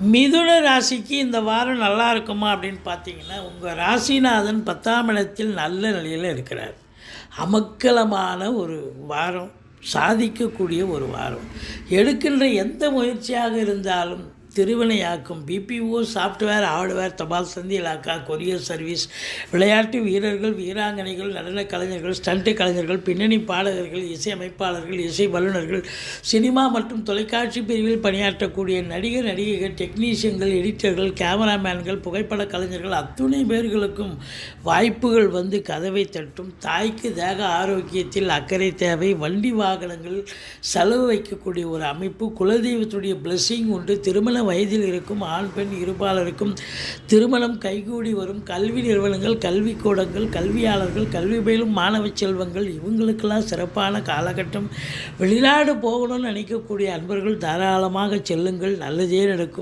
மிதுன ராசிக்கு இந்த வாரம் நல்லா இருக்குமா அப்படின்னு பார்த்தீங்கன்னா, உங்கள் ராசிநாதன் 10ஆம் இடத்தில் நல்ல நிலையில் இருக்கிறார். அமக்கலமான ஒரு வாரம், சாதிக்கக்கூடிய ஒரு வாரம். எடுக்கின்ற எந்த முயற்சியாக இருந்தாலும் திருவினையாக்கும். பிபிஓ, சாஃப்ட்வேர், ஹார்ட்வேர், தபால் தந்தி இலாக்கா, கொரியர் சர்வீஸ், விளையாட்டு வீரர்கள், வீராங்கனைகள், நடன கலைஞர்கள், ஸ்டண்ட்டு கலைஞர்கள், பின்னணி பாடகர்கள், இசையமைப்பாளர்கள், இசை வல்லுநர்கள், சினிமா மற்றும் தொலைக்காட்சி பிரிவில் பணியாற்றக்கூடிய நடிகர், நடிகைகள், டெக்னீஷியன்கள், எடிட்டர்கள், கேமராமேன்கள், புகைப்பட கலைஞர்கள் அத்துணை பேர்களுக்கும் வாய்ப்புகள் வந்து கதவை தட்டும். தாய்க்கு தேக ஆரோக்கியத்தில் அக்கறை தேவை. வண்டி வாகனங்கள் செலவு வைக்கக்கூடிய ஒரு அமைப்பு. குலதெய்வத்துடைய பிளெஸ்ஸிங் உண்டு. திருமண வயதில் இருக்கும் ஆண் பெண் இருபாலருக்கும் திருமணம் கைகூடி வரும். கல்வி நிறுவனங்கள், கல்விக்கூடங்கள், கல்வியாளர்கள், கல்வி பயிலும் மாணவ செல்வங்கள், இவங்களுக்கெல்லாம் சிறப்பான காலகட்டம். வெளிநாடு போகணும்னு நினைக்கக்கூடிய அன்பர்கள் தாராளமாக செல்லுங்கள், நல்லதே நடக்கும்.